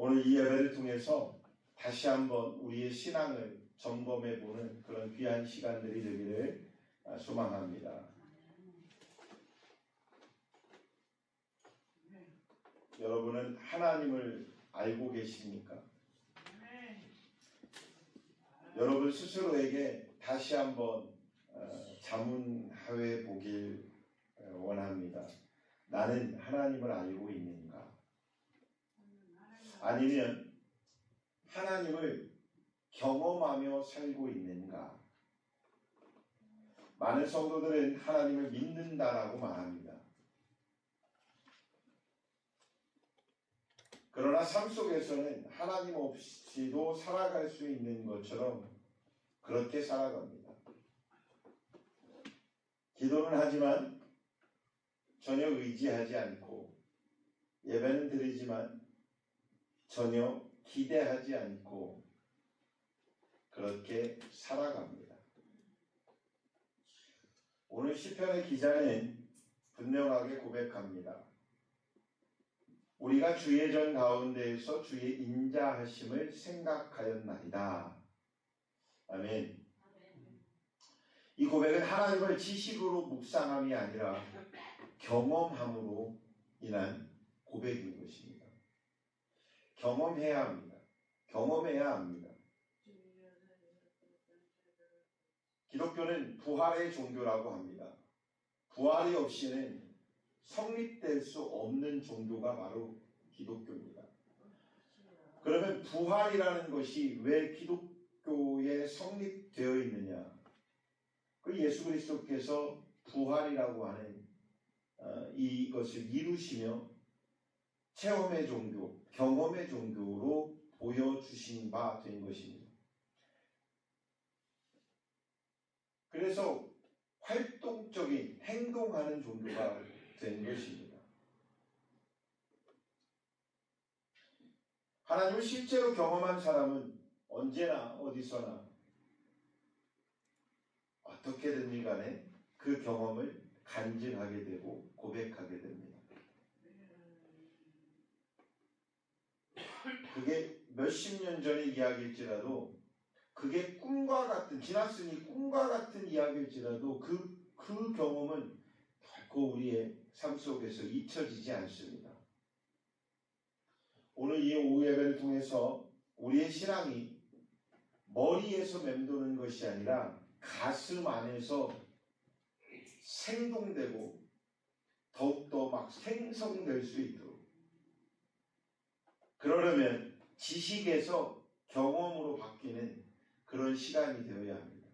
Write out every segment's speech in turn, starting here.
오늘 이 예배를 통해서 다시 한번 우리의 신앙을 점검해보는 그런 귀한 시간들이 되기를 소망합니다. 여러분은 하나님을 알고 계십니까? 여러분 스스로에게 다시 한번 자문해 보길 원합니다. 나는 하나님을 알고 있는가? 아니면 하나님을 경험하며 살고 있는가? 많은 성도들은 하나님을 믿는다라고 말합니다. 그러나 삶 속에서는 하나님 없이도 살아갈 수 있는 것처럼 그렇게 살아갑니다. 기도는 하지만 전혀 의지하지 않고, 예배는 드리지만 전혀 기대하지 않고 그렇게 살아갑니다. 오늘 시편의 기자는 분명하게 고백합니다. 우리가 주의 전 가운데에서 주의 인자하심을 생각하였나이다. 아멘. 이 고백은 하나님을 지식으로 묵상함이 아니라 경험함으로 인한 고백인 것입니다. 경험해야 합니다. 경험해야 합니다. 기독교는 부활의 종교라고 합니다. 부활이 없이는 성립될 수 없는 종교가 바로 기독교입니다. 그러면 부활이라는 것이 왜 기독교에 성립되어 있느냐? 그 예수 그리스도께서 부활이라고 하는 이것을 이루시며 체험의 종교, 경험의 종교로 보여주신 바 된 것입니다. 그래서 활동적인 행동하는 종교가 된 것입니다. 하나님을 실제로 경험한 사람은 언제나 어디서나 어떻게든지 간에 그 경험을 간증하게 되고 고백하게 됩니다. 그게 몇십 년 전의 이야기일지라도, 그게 꿈과 같은, 지났으니 꿈과 같은 이야기일지라도 그 경험은 결코 우리의 삶 속에서 잊혀지지 않습니다. 오늘 이 오후 예배를 통해서 우리의 신앙이 머리에서 맴도는 것이 아니라 가슴 안에서 생동되고 더욱더 막 생성될 수 있도록, 그러려면 지식에서 경험으로 바뀌는 그런 시간이 되어야 합니다.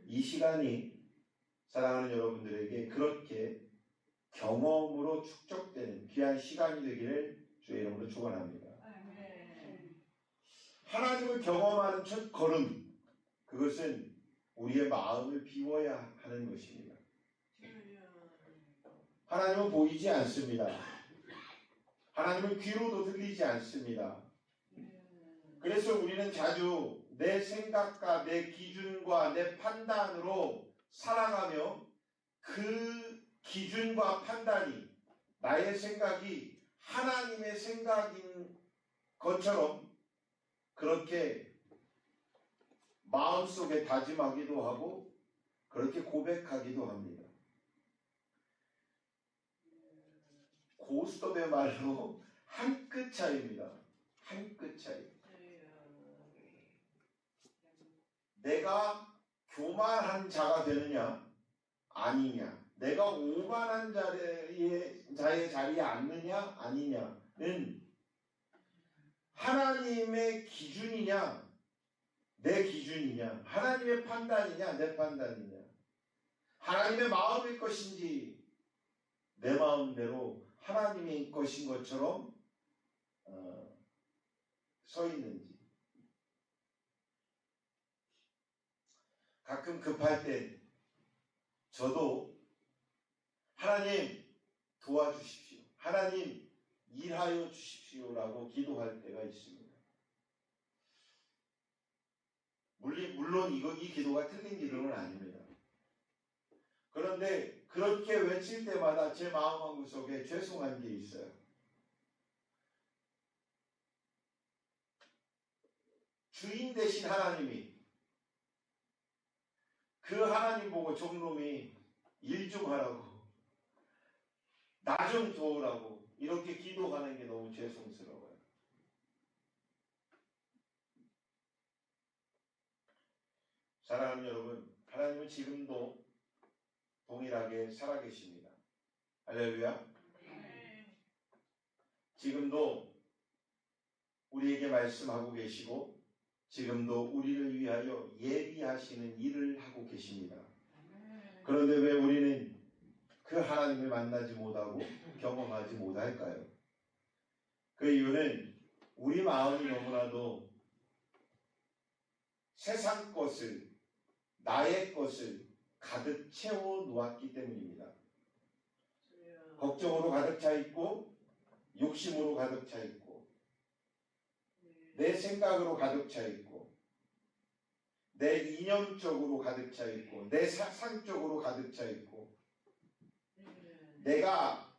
이 시간이 사랑하는 여러분들에게 그렇게 경험으로 축적되는 귀한 시간이 되기를 주의 이름으로 축원합니다. 하나님을 경험하는 첫 걸음, 그것은 우리의 마음을 비워야 하는 것입니다. 하나님은 보이지 않습니다. 하나님은 귀로도 들리지 않습니다. 그래서 우리는 자주 내 생각과 내 기준과 내 판단으로 살아가며 그 기준과 판단이, 나의 생각이 하나님의 생각인 것처럼 그렇게 마음속에 다짐하기도 하고 그렇게 고백하기도 합니다. 고스톱의 말로 한 끗 차이입니다. 한 끗 차이. 내가 교만한 자가 되느냐 아니냐, 내가 오만한 자의 자리에 앉느냐 아니냐는 하나님의 기준이냐 내 기준이냐, 하나님의 판단이냐 내 판단이냐, 하나님의 마음일 것인지 내 마음대로 하나님의 것인 것처럼 서 있는지. 가끔 급할 때 저도 하나님 도와주십시오, 하나님 일하여 주십시오라고 기도할 때가 있습니다. 물론 이 기도가 틀린 기도는 아닙니다. 그런데 그렇게 외칠 때마다 제 마음 한구석에 죄송한 게 있어요. 주인 되신 하나님이 그 하나님 보고 종놈이 일 좀 하라고, 나 좀 도우라고 이렇게 기도하는 게 너무 죄송스러워요. 사랑하는 여러분, 하나님은 지금도 동일하게 살아계십니다. 할렐루야. 지금도 우리에게 말씀하고 계시고 지금도 우리를 위하여 예비하시는 일을 하고 계십니다. 그런데 왜 우리는 그 하나님을 만나지 못하고 경험하지 못할까요? 그 이유는 우리 마음이 너무나도 세상 것을, 나의 것을 가득 채워 놓았기 때문입니다. 걱정으로 가득 차 있고 욕심으로 가득 차 있고 내 생각으로 가득 차 있고 내 이념적으로 가득 차 있고 내 사상적으로 가득 차 있고 내가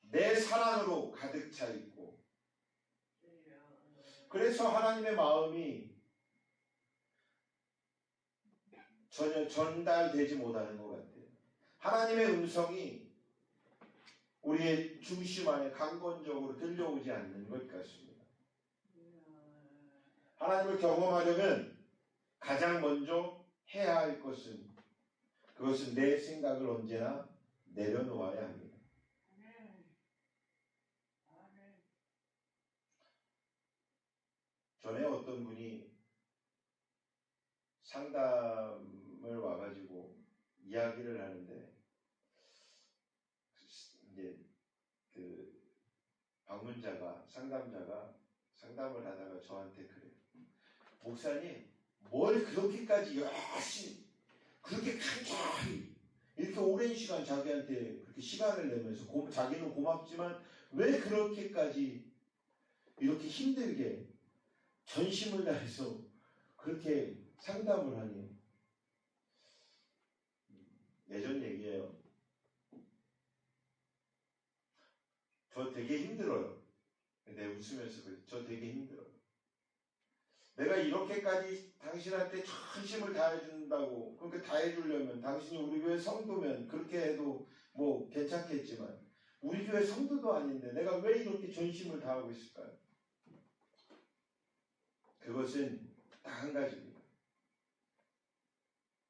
내 사랑으로 가득 차 있고 그래서 하나님의 마음이 전혀 전달되지 못하는 것 같아요. 하나님의 음성이 우리의 중심 안에 강건적으로 들려오지 않는 것 같습니다. 하나님을 경험하려면 가장 먼저 해야 할 것은 그것은 내 생각을 언제나 내려놓아야 합니다. 전에 어떤 분이 상담을 와가지고 이야기를 하는데 이제 그 방문자가 상담자가 상담을 하다가 저한테 그래요. 목사님, 뭘 그렇게까지 열심히 그렇게 간절히 이렇게 오랜 시간 자기한테 그렇게 시간을 내면서 자기는 고맙지만 왜 그렇게까지 이렇게 힘들게 전심을 다해서 그렇게 상담을 하니? 예전 얘기예요. 저 되게 힘들어요. 내가 웃으면서 그래. 저 되게 힘들어요. 내가 이렇게까지 당신한테 전심을 다해준다고, 그렇게 다해주려면 당신이 우리 교회 성도면 그렇게 해도 뭐 괜찮겠지만 우리 교회 성도도 아닌데 내가 왜 이렇게 전심을 다하고 있을까요? 그것은 딱 한 가지입니다.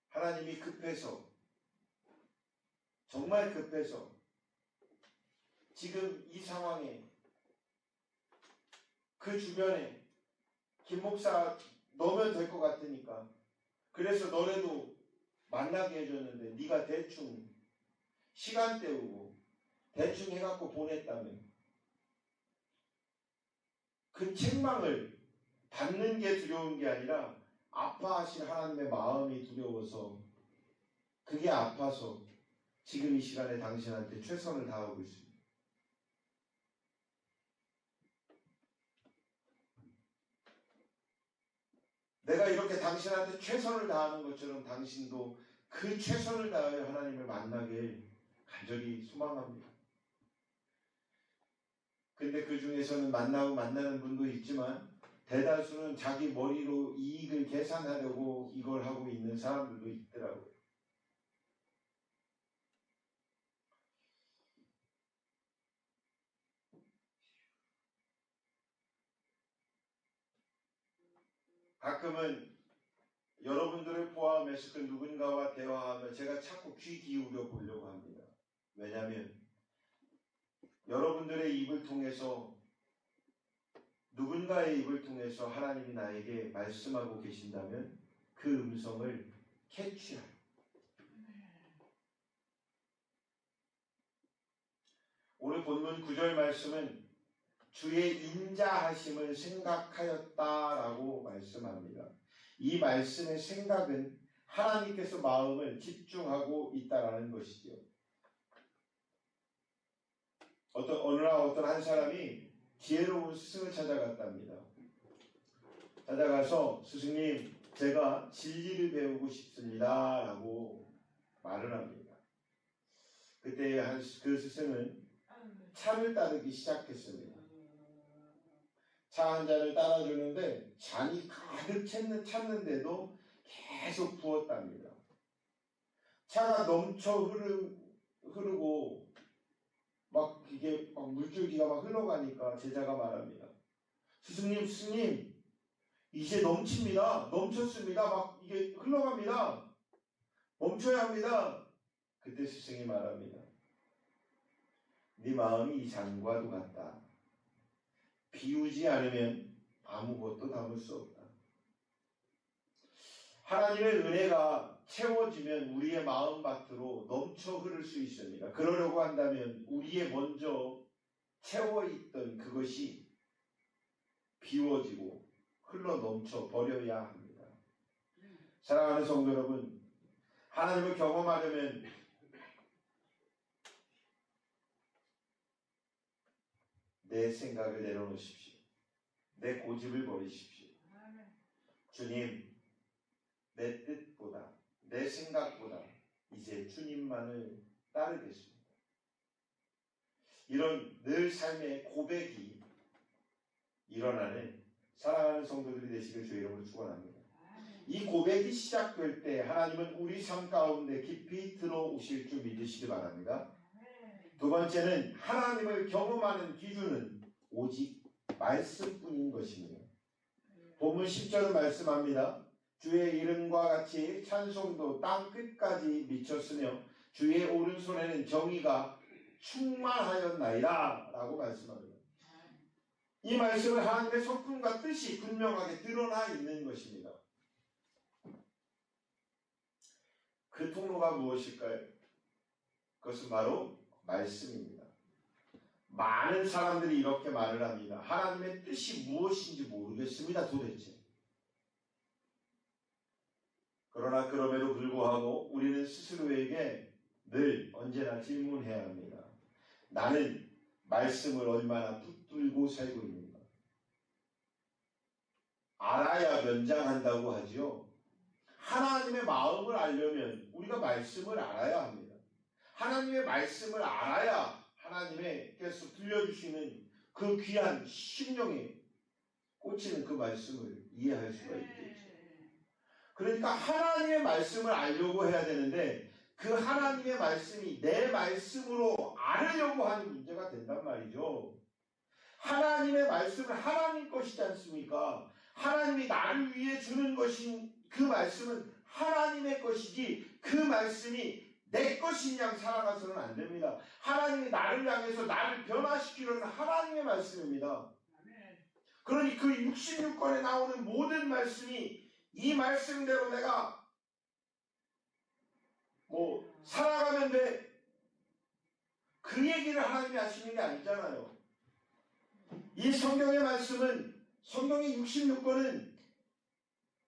하나님이 급해서, 정말 급해서 지금 이 상황에 그 주변에 김 목사 너면 될 것 같으니까 그래서 너네도 만나게 해줬는데 네가 대충 시간 때우고 대충 해갖고 보냈다면 그 책망을 받는 게 두려운 게 아니라 아파하신 하나님의 마음이 두려워서 그게 아파서 지금 이 시간에 당신한테 최선을 다하고 있습니다. 내가 이렇게 당신한테 최선을 다하는 것처럼 당신도 그 최선을 다하여 하나님을 만나길 간절히 소망합니다. 근데 그 중에서는 만나는 분도 있지만 대다수는 자기 머리로 이익을 계산하려고 이걸 하고 있는 사람들도 있더라고요. 가끔은 여러분들을 포함해서 그 누군가와 대화하면 제가 자꾸 귀 기울여 보려고 합니다. 왜냐하면 여러분들의 입을 통해서 누군가의 입을 통해서 하나님이 나에게 말씀하고 계신다면 그 음성을 캐치할. 오늘 본문 9절 말씀은 주의 인자하심을 생각하였다라고 말씀합니다. 이 말씀의 생각은 하나님께서 마음을 집중하고 있다라는 것이죠. 어느 날 어떤 한 사람이 지혜로운 스승을 찾아갔답니다. 찾아가서 스승님, 제가 진리를 배우고 싶습니다 라고 말을 합니다. 그때 그 스승은 차를 따르기 시작했습니다. 차 한 잔을 따라주는데 잔이 가득 찼는데도 계속 부었답니다. 차가 넘쳐 흐르고 막 이게 막 물줄기가 막 흘러가니까 제자가 말합니다. 스승님, 이제 넘쳤습니다. 막 이게 흘러갑니다. 멈춰야 합니다. 그때 스승이 말합니다. 네 마음이 이 잔과도 같다. 비우지 않으면 아무것도 담을 수 없다. 하나님의 은혜가 채워지면 우리의 마음밭으로 넘쳐 흐를 수 있습니다. 그러려고 한다면 우리의 먼저 채워있던 그것이 비워지고 흘러 넘쳐 버려야 합니다. 사랑하는 성도 여러분, 하나님을 경험하려면 내 생각을 내려놓으십시오. 내 고집을 버리십시오. 주님, 내 뜻보다, 내 생각보다 이제 주님만을 따르겠습니다. 이런 늘 삶의 고백이 일어나는 사랑하는 성도들이 되시길 주의 이름으로 축원합니다. 이 고백이 시작될 때 하나님은 우리 삶 가운데 깊이 들어오실 줄 믿으시기 바랍니다. 두 번째는 하나님을 경험하는 기준은 오직 말씀뿐인 것입니다. 본문 10절은 말씀합니다. 주의 이름과 같이 찬송도 땅 끝까지 미쳤으며 주의 오른손에는 정의가 충만하였나이다 라고 말씀합니다. 이 말씀은 하나님의 성품과 뜻이 분명하게 드러나 있는 것입니다. 그 통로가 무엇일까요? 그것은 바로 말씀입니다. 많은 사람들이 이렇게 말을 합니다. 하나님의 뜻이 무엇인지 모르겠습니다, 도대체. 그러나 그럼에도 불구하고 우리는 스스로에게 늘 언제나 질문해야 합니다. 나는 말씀을 얼마나 붙들고 살고 있는가? 알아야 면장한다고 하지요. 하나님의 마음을 알려면 우리가 말씀을 알아야 합니다. 하나님의 말씀을 알아야 하나님께서 들려주시는 그 귀한 심령에 꽂히는 그 말씀을 이해할 수가 있겠죠. 그러니까 하나님의 말씀을 알려고 해야 되는데 그 하나님의 말씀이 내 말씀으로 알으려고 하는 문제가 된단 말이죠. 하나님의 말씀은 하나님 것이지 않습니까? 하나님이 나를 위해 주는 것인 그 말씀은 하나님의 것이지 그 말씀이 내 것인 양 살아가서는 안 됩니다. 하나님이 나를 향해서 나를 변화시키려는 하나님의 말씀입니다. 그러니 그 66권에 나오는 모든 말씀이 이 말씀대로 내가 살아가면 돼. 그 얘기를 하나님이 하시는 게 아니잖아요. 이 성경의 말씀은 성경의 66권은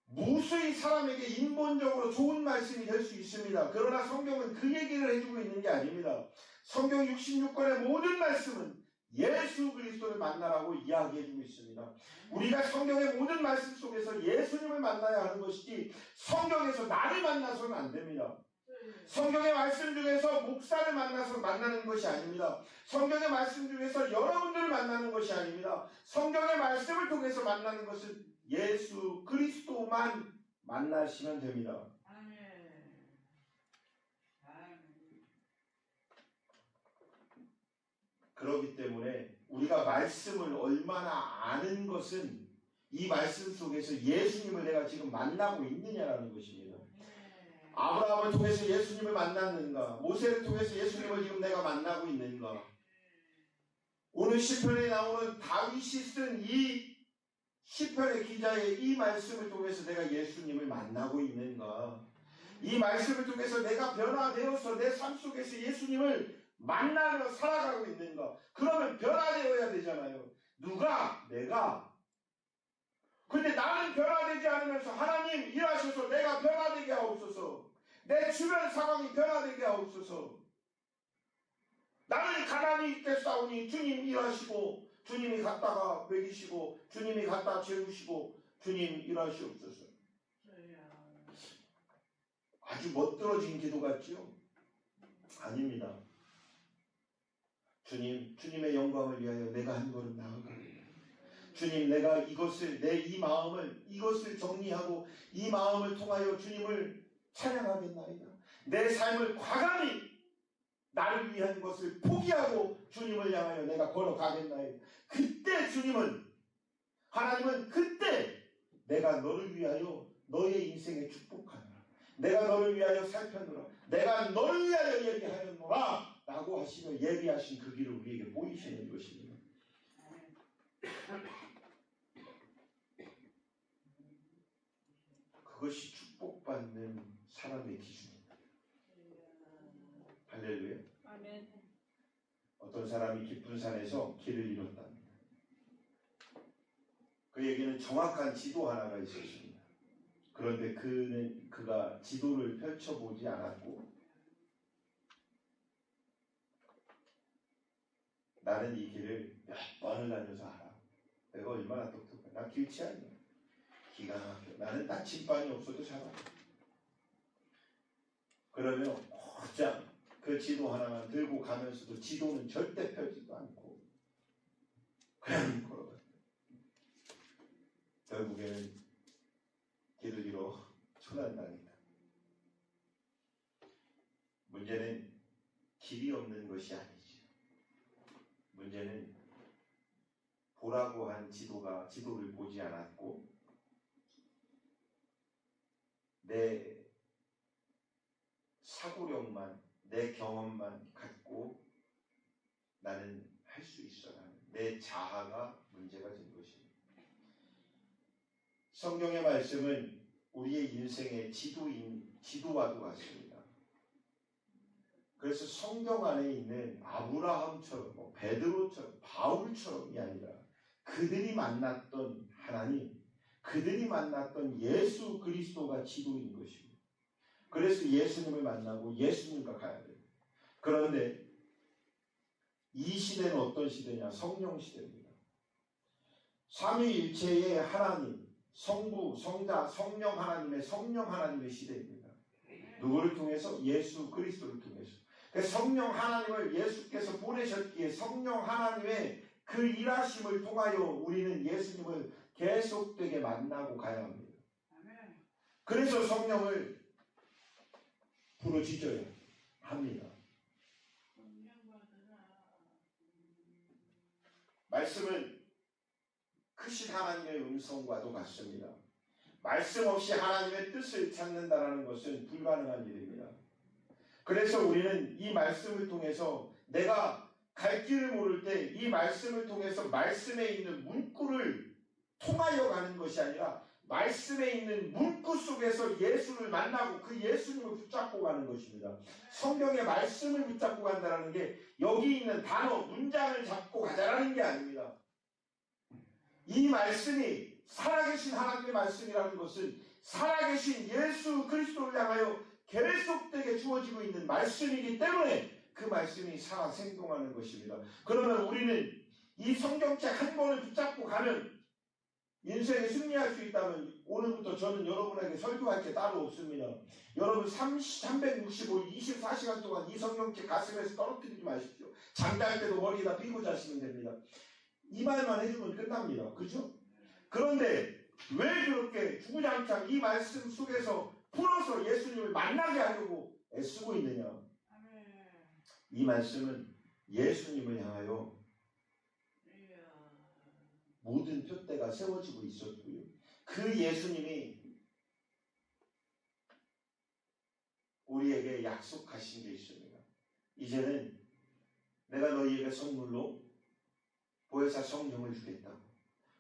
무수히 사람에게 인본적으로 좋은 말씀이 될 수 있습니다. 그러나 성경은 그 얘기를 해주고 있는 게 아닙니다. 성경 66권의 모든 말씀은 예수 그리스도를 만나라고 이야기해주고 있습니다. 우리가 성경의 모든 말씀 속에서 예수님을 만나야 하는 것이지 성경에서 나를 만나서는 안 됩니다. 성경의 말씀 중에서 목사를 만나서 만나는 것이 아닙니다. 성경의 말씀 중에서 여러분들을 만나는 것이 아닙니다. 성경의 말씀을 통해서 만나는 것은 예수 그리스도만 만나시면 됩니다. 그렇기 때문에 우리가 말씀을 얼마나 아는 것은 이 말씀 속에서 예수님을 내가 지금 만나고 있느냐라는 것입니다. 아브라함을 통해서 예수님을 만났는가? 모세를 통해서 예수님을 지금 내가 만나고 있는가? 오늘 시편에 나오는 다윗이 쓴 이 시편의 기자의 이 말씀을 통해서 내가 예수님을 만나고 있는가? 이 말씀을 통해서 내가 변화되어서 내 삶 속에서 예수님을 만나며 살아가고 있는가? 그러면 변화되어야 되잖아요. 누가? 내가. 근데 나는 변화되지 않으면서 하나님 일하셔서 내가 변화되게 하옵소서. 내 주변 상황이 변화되게 하옵소서. 나는 가만히 있겠사오니 주님 일하시고 주님이 갔다가 먹이시고 주님이 갔다 재우시고 주님 일하시옵소서. 아주 멋들어진 기도 같지요? 아닙니다. 주님의 영광을 위하여 내가 한 걸음 나아갑니다. 주님, 내가 이것을 내 이 마음을 이것을 정리하고 이 마음을 통하여 주님을 찬양하겠나이다. 내 삶을 과감히 나를 위한 것을 포기하고 주님을 향하여 내가 걸어가겠나이다. 그때 주님은 하나님은 그때 내가 너를 위하여 너의 인생에 축복하노라. 내가 너를 위하여 살펴노라. 내가 너를 위하여 예비하였노라 라고 하시며 예비하신 그 길을 우리에게 보이시는 것입니다. 그것이 축복받는 사람의 기준입니다. 할렐루야. 아멘. 어떤 사람이 깊은 산에서 길을 잃었답니다. 그에게는 정확한 지도 하나가 있었습니다. 그런데 그가 지도를 펼쳐보지 않았고, 나는 이 길을 몇 번을 다녀서 알아. 내가 얼마나 똑똑해. 나 길치 아니야. 기가 막혀. 나는 나침반이 없어도 살아. 그러면 곧장 그 지도 하나만 들고 가면서도 지도는 절대 펴지도 않고 그냥 걸어가요. 결국에는 길을 잃어 초난당했다. 문제는 길이 없는 것이 아니지. 문제는 보라고 한 지도를 보지 않았고 내 사고력만, 내 경험만 갖고 나는 할 수 있어라는 내 자아가 문제가 된 것입니다. 성경의 말씀은 우리의 인생의 지도와도 같습니다. 그래서 성경 안에 있는 아브라함처럼, 베드로처럼, 바울처럼이 아니라 그들이 만났던 하나님, 그들이 만났던 예수 그리스도가 지도인 것입니다. 그래서 예수님을 만나고 예수님과 가야 돼요. 그런데 이 시대는 어떤 시대냐? 성령 시대입니다. 삼위일체의 하나님, 성부, 성자, 성령 하나님의 시대입니다. 누구를 통해서? 예수 그리스도를 통해서. 성령 하나님을 예수께서 보내셨기에 성령 하나님의 그 일하심을 통하여 우리는 예수님을 계속되게 만나고 가야 합니다. 그래서 성령을 부르짖어야 합니다. 말씀은 크신 하나님의 음성과도 같습니다. 말씀 없이 하나님의 뜻을 찾는다는 것은 불가능한 일입니다. 그래서 우리는 이 말씀을 통해서 내가 갈 길을 모를 때 이 말씀을 통해서 말씀에 있는 문구를 통하여 가는 것이 아니라 말씀에 있는 문구 속에서 예수를 만나고 그 예수님을 붙잡고 가는 것입니다. 성경의 말씀을 붙잡고 간다는 게 여기 있는 단어, 문장을 잡고 가자라는 게 아닙니다. 이 말씀이 살아계신 하나님의 말씀이라는 것은 살아계신 예수 그리스도를 향하여 계속되게 주어지고 있는 말씀이기 때문에 그 말씀이 살아 생동하는 것입니다. 그러면 우리는 이 성경책 한 권을 붙잡고 가면 인생에 승리할 수 있다면 오늘부터 저는 여러분에게 설교할 게 따로 없습니다. 여러분 365일 24시간 동안 이 성경책 가슴에서 떨어뜨리지 마십시오. 잠잘 때도 머리에다 삐고 자시면 됩니다. 이 말만 해주면 끝납니다. 그죠? 그런데 왜 그렇게 주구장창 이 말씀 속에서 풀어서 예수님을 만나게 하려고 애쓰고 있느냐? 이 말씀은 예수님을 향하여 모든 표대가 세워지고 있었고요. 그 예수님이 우리에게 약속하신 게 있습니다. 이제는 내가 너희에게 선물로 보혜사 성령을 주겠다고.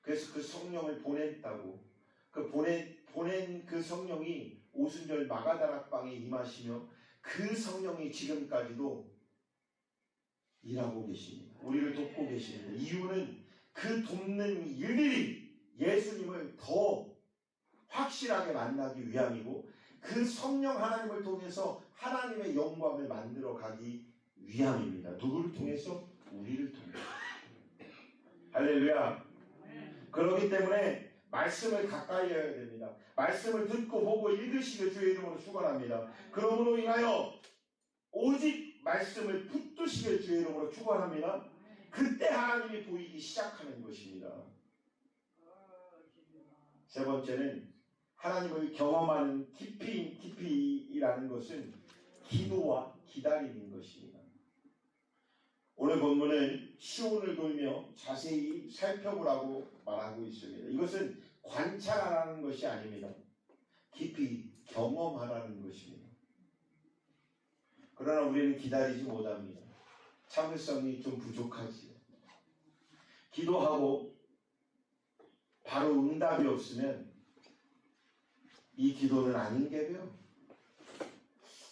그래서 그 성령을 보냈다고. 그 보낸 그 성령이 오순절 마가다락방에 임하시며 그 성령이 지금까지도 일하고 계십니다. 우리를 돕고 계십니다. 이유는 그 돕는 일들이 예수님을 더 확실하게 만나기 위함이고 그 성령 하나님을 통해서 하나님의 영광을 만들어 가기 위함입니다. 누구를 통해서? 우리를 통해서. 할렐루야. 그렇기 때문에 말씀을 가까이 해야 됩니다. 말씀을 듣고 보고 읽으시길 주의 이름으로 축원합니다. 그러므로 인하여 오직 말씀을 붙드시길 주의 이름으로 축원합니다. 그때 하나님이 보이기 시작하는 것입니다. 세 번째는 하나님을 경험하는 깊이라는 것은 기도와 기다리는 것입니다. 오늘 본문은 시온을 돌며 자세히 살펴보라고 말하고 있습니다. 이것은 관찰하라는 것이 아닙니다. 깊이 경험하라는 것입니다. 그러나 우리는 기다리지 못합니다. 참을성이 좀 부족하지요. 기도하고 바로 응답이 없으면 이 기도는 아닌가벼,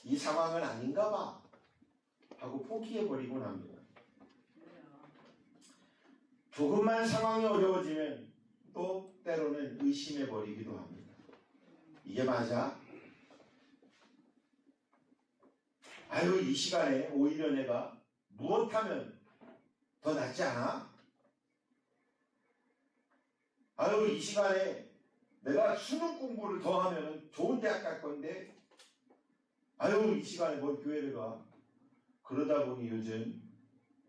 이 상황은 아닌가 봐 하고 포기해버리곤 합니다. 조금만 상황이 어려워지면 또 때로는 의심해버리기도 합니다. 이게 맞아? 아유, 이 시간에 오히려 내가 무엇하면 더 낫지 않아? 아유, 이 시간에 내가 수능 공부를 더 하면 좋은 대학 갈 건데, 아유, 이 시간에 뭘 교회를 가? 그러다 보니 요즘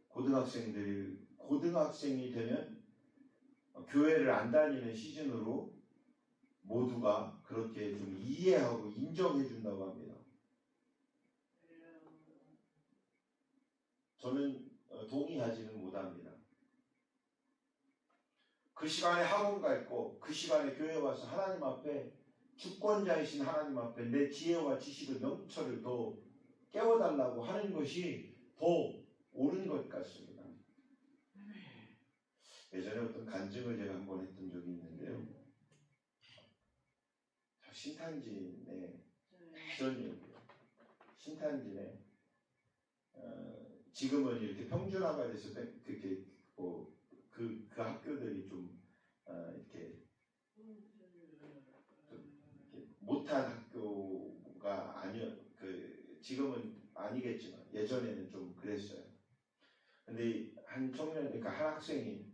고등학생이 되면 교회를 안 다니는 시즌으로 모두가 그렇게 좀 이해하고 인정해 준다고 합니다. 저는 동의하지는 못합니다. 그 시간에 학원 가 있고 그 시간에 교회 와서 하나님 앞에 주권자이신 하나님 앞에 내 지혜와 지식을 명철을 더 깨워달라고 하는 것이 더 옳은 것 같습니다. 예전에 어떤 간증을 제가 한번 했던 적이 있는데요. 신탄진에 예전이에요. 신탄진에 지금은 이렇게 평준화가 돼서 그렇게 그 학교들이 좀 이렇게 못한 학교가 지금은 아니겠지만 예전에는 좀 그랬어요. 근데 한 청년, 그러니까 한 학생이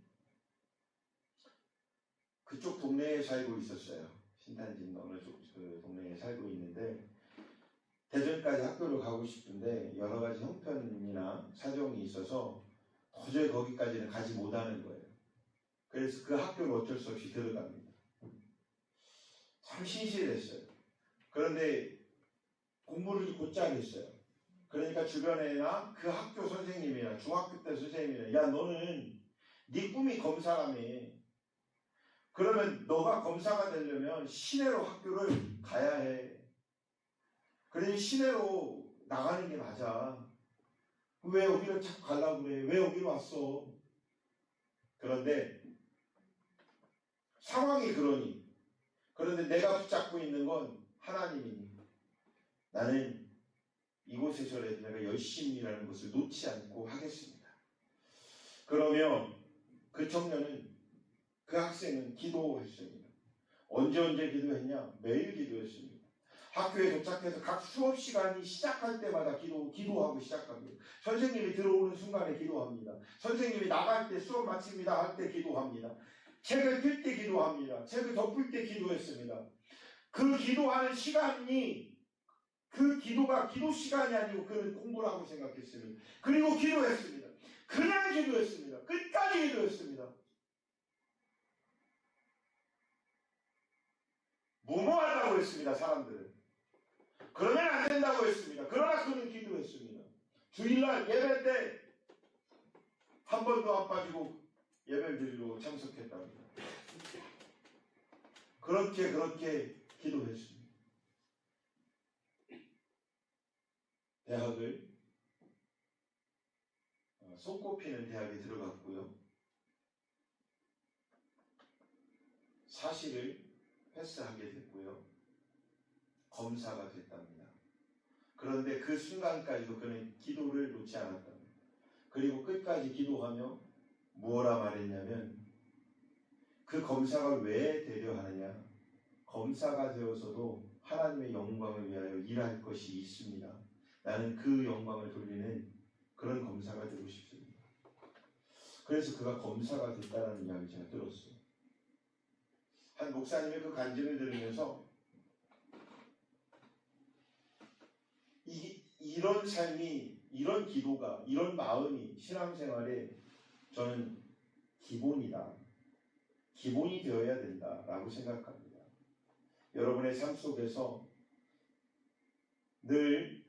그쪽 동네에 살고 있었어요. 신탄진 어느 쪽 그 동네에 살고 있는데 대전까지 학교를 가고 싶은데 여러 가지 형편이나 사정이 있어서 도저히 거기까지는 가지 못하는 거예요. 그래서 그 학교를 어쩔 수 없이 들어갑니다. 참 신실했어요. 그런데 공부를 곧잘 했어요. 그러니까 주변에나 그 학교 선생님이나 중학교 때 선생님이나 야, 너는 네 꿈이 검사라며. 그러면 너가 검사가 되려면 시내로 학교를 가야 해. 그러니 시내로 나가는 게 맞아. 왜 여기를 자꾸 가려고 그래? 왜 여기로 왔어? 그런데 상황이 그러니, 그런데 내가 붙잡고 있는 건 하나님이니 나는 이곳에서라도 내가 열심히 일하는 것을 놓지 않고 하겠습니다. 그러면 그 청년은, 그 학생은 기도했습니다. 언제 기도했냐? 매일 기도했습니다. 학교에 도착해서 각 수업 시간이 시작할 때마다 기도하고 시작합니다. 선생님이 들어오는 순간에 기도합니다. 선생님이 나갈 때 수업 마칩니다 할 때 기도합니다. 책을 펼 때 기도합니다. 책을 덮을 때 기도했습니다. 그 기도하는 시간이, 그 기도가 기도 시간이 아니고 그는 공부라고 생각했습니다. 그리고 기도했습니다. 그냥 기도했습니다. 끝까지 기도했습니다. 무모하다고 했습니다. 사람들은. 그러면 안 된다고 했습니다. 그러나 그는 기도했습니다. 주일날 예배 때 한 번도 안 빠지고 예배를 드리러 참석했답니다. 그렇게 기도했습니다. 대학을 손꼽히는 대학에 들어갔고요. 사실을 패스하게 됐고요. 검사가 됐답니다. 그런데 그 순간까지도 그는 기도를 놓지 않았답니다. 그리고 끝까지 기도하며 무엇라 말했냐면, 그 검사가 왜 되려 하느냐? 검사가 되어서도 하나님의 영광을 위하여 일할 것이 있습니다. 나는 그 영광을 돌리는 그런 검사가 되고 싶습니다. 그래서 그가 검사가 됐다는 이야기 제가 들었어요. 한 목사님의 그 간증을 들으면서 이런 삶이, 이런 기도가, 이런 마음이 신앙생활에 저는 기본이다. 기본이 되어야 된다라고 생각합니다. 여러분의 삶 속에서 늘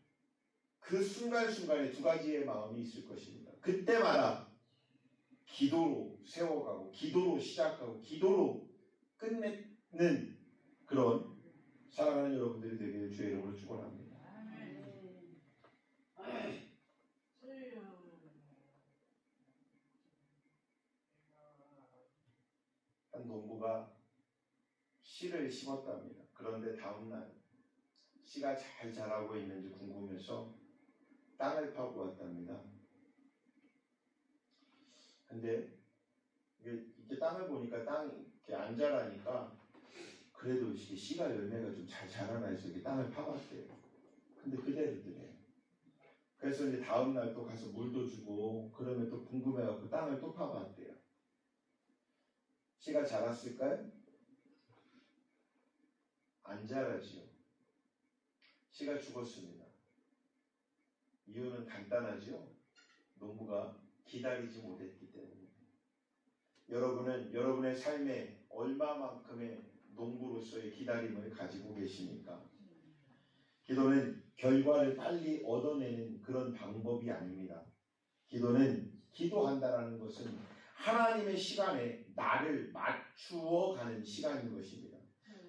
그 순간순간에 두 가지의 마음이 있을 것입니다. 그때마다 기도로 세워가고 기도로 시작하고 기도로 끝내는 그런 사랑하는 여러분들이 되기를 주의 이름으로 축원합니다. 한 농부가 씨를 심었답니다. 그런데 다음날 씨가 잘 자라고 있는지 궁금해서 땅을 파고 왔답니다. 근데 이게 땅을 보니까 땅이 이렇게 안 자라니까 그래도 이게 씨가 열매가 좀 잘 자라나 해서 이렇게 땅을 파봤대요. 근데 그대로더래요. 그래서 이제 다음날 또 가서 물도 주고 그러면 또 궁금해갖고 땅을 또 파봤대요. 씨가 자랐을까요? 안 자라지요. 씨가 죽었습니다. 이유는 간단하지요. 농부가 기다리지 못했기 때문입니다. 여러분은 여러분의 삶에 얼마만큼의 농부로서의 기다림을 가지고 계십니까? 기도는 결과를 빨리 얻어내는 그런 방법이 아닙니다. 기도는 기도한다라는 것은 하나님의 시간에 나를 맞추어 가는 시간인 것입니다.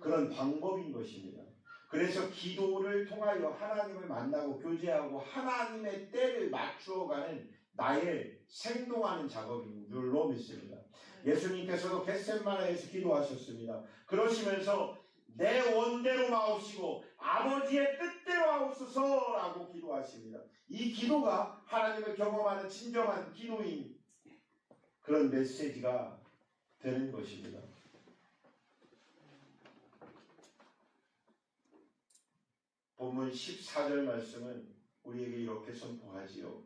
그런 방법인 것입니다. 그래서 기도를 통하여 하나님을 만나고 교제하고 하나님의 때를 맞추어가는 나의 생동하는 작업인 줄로 믿습니다. 예수님께서도 겟세마네에서 기도하셨습니다. 그러시면서 내 원대로 마옵시고 아버지의 뜻대로 하옵소서라고 기도하십니다. 이 기도가 하나님을 경험하는 진정한 기도인 그런 메시지가 되는 것입니다. 본문 14절 말씀은 우리에게 이렇게 선포하지요.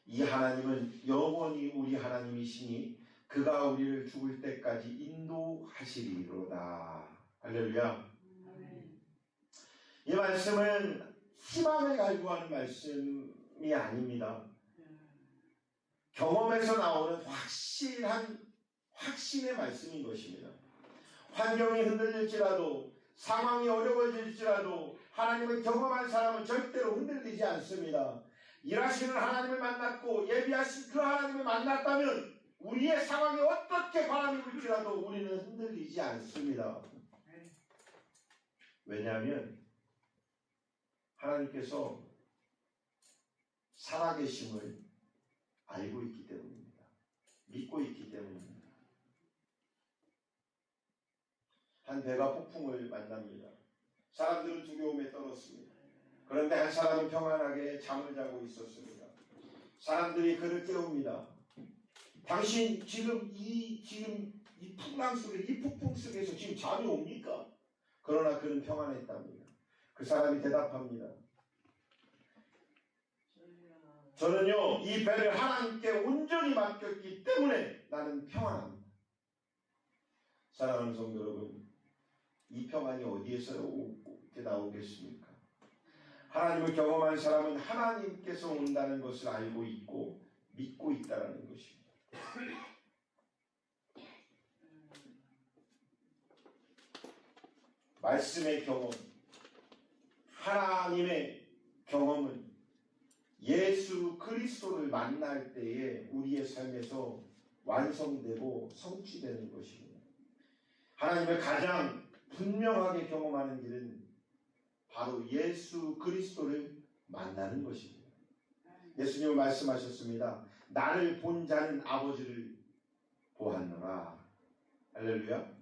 이 하나님은 영원히 우리 하나님이시니 그가 우리를 죽을 때까지 인도하시리로다. 할렐루야. 이 말씀은 희망을 갈구하는 말씀이 아닙니다. 경험에서 나오는 확신의 말씀인 것입니다. 환경이 흔들릴지라도 상황이 어려워질지라도 하나님을 경험한 사람은 절대로 흔들리지 않습니다. 일하시는 하나님을 만났고 예비하신 그 하나님을 만났다면 우리의 상황이 어떻게 바람이 불지라도 우리는 흔들리지 않습니다. 왜냐하면 하나님께서 살아계심을 알고 있기 때문입니다. 믿고 있기 때문입니다. 한 배가 폭풍을 만납니다. 사람들은 두려움에 떨었습니다. 그런데 한 사람은 평안하게 잠을 자고 있었습니다. 사람들이 그를 깨웁니다. 당신 지금 이 풍랑 속에 이 폭풍 속에서 지금 잠이 옵니까? 그러나 그는 평안했답니다. 그 사람이 대답합니다. 저는요 이 배를 하나님께 온전히 맡겼기 때문에 나는 평안합니다. 사랑하는 성도 여러분, 이 평안이 어디에서 이렇게 나오겠습니까? 하나님을 경험한 사람은 하나님께서 온다는 것을 알고 있고 믿고 있다는 것입니다. 말씀의 경험, 하나님의 경험은 예수 그리스도를 만날 때에 우리의 삶에서 완성되고 성취되는 것입니다. 하나님을 가장 분명하게 경험하는 길은 바로 예수 그리스도를 만나는 것입니다. 예수님은 말씀하셨습니다. 나를 본 자는 아버지를 보았노라. 할렐루야.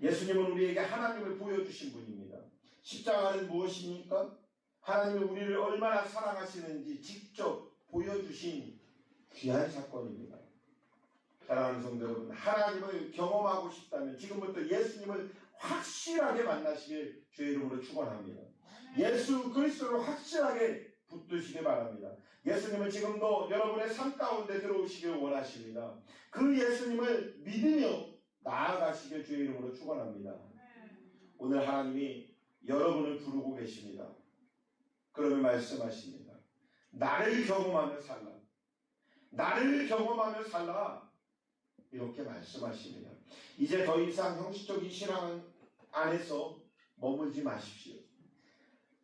예수님은 우리에게 하나님을 보여주신 분입니다. 십자가는 무엇입니까? 하나님이 우리를 얼마나 사랑하시는지 직접 보여주신 귀한 사건입니다. 사랑하는 성도 여러분, 하나님을 경험하고 싶다면 지금부터 예수님을 확실하게 만나시길 주의 이름으로 축원합니다. 예수 그리스도를 확실하게 붙드시기 바랍니다. 예수님은 지금도 여러분의 삶 가운데 들어오시길 원하십니다. 그 예수님을 믿으며 나아가시길 주의 이름으로 축원합니다. 오늘 하나님이 여러분을 부르고 계십니다. 그러면 말씀하십니다. 나를 경험하며 살라. 나를 경험하며 살라. 이렇게 말씀하십니다. 이제 더 이상 형식적인 신앙 안에서 머물지 마십시오.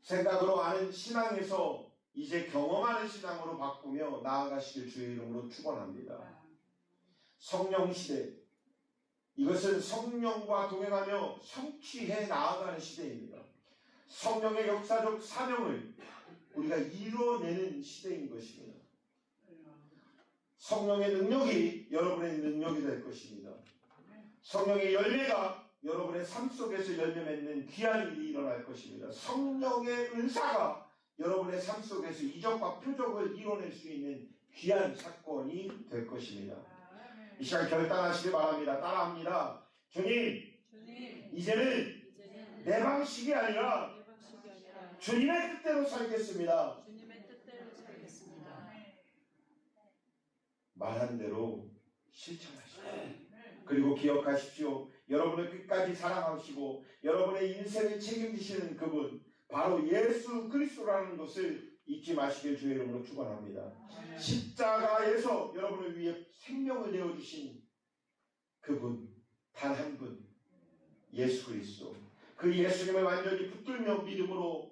생각으로 아는 신앙에서 이제 경험하는 신앙으로 바꾸며 나아가시길 주의 이름으로 축원합니다. 성령 시대, 이것은 성령과 동행하며 성취해 나아가는 시대입니다. 성령의 역사적 사명을 우리가 이뤄내는 시대인 것입니다. 성령의 능력이 여러분의 능력이 될 것입니다. 성령의 열매가 여러분의 삶 속에서 열매 맺는 귀한 일이 일어날 것입니다. 성령의 은사가 여러분의 삶 속에서 이적과 표적을 이뤄낼 수 있는 귀한 사건이 될 것입니다. 이 시간 결단하시기 바랍니다. 따라합니다. 주님, 이제는 내 방식이 아니라 주님의 뜻대로 살겠습니다. 말한 대로 실천하십시오. 그리고 기억하십시오. 여러분을 끝까지 사랑하시고 여러분의 인생을 책임지시는 그분, 바로 예수 그리스도라는 것을 잊지 마시길 주의 이름으로 축원합니다. 십자가에서 여러분을 위해 생명을 내어주신 그분, 단 한 분, 예수 그리스도. 그 예수님을 완전히 붙들며 믿음으로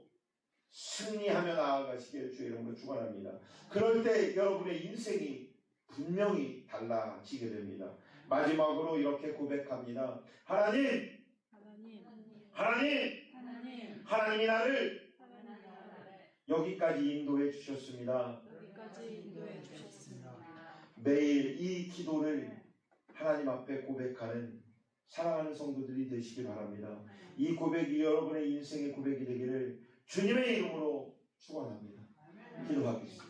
승리하며 나아가시길 주의 이름으로 축원합니다. 그럴 때 여러분의 인생이 분명히 달라지게 됩니다. 마지막으로 이렇게 고백합니다. 하나님이 나를 여기까지 인도해 주셨습니다. 매일 이 기도를 하나님 앞에 고백하는 사랑하는 성도들이 되시기 바랍니다. 이 고백이 여러분의 인생의 고백이 되기를 주님의 이름으로 축원합니다. 기도하겠습니다.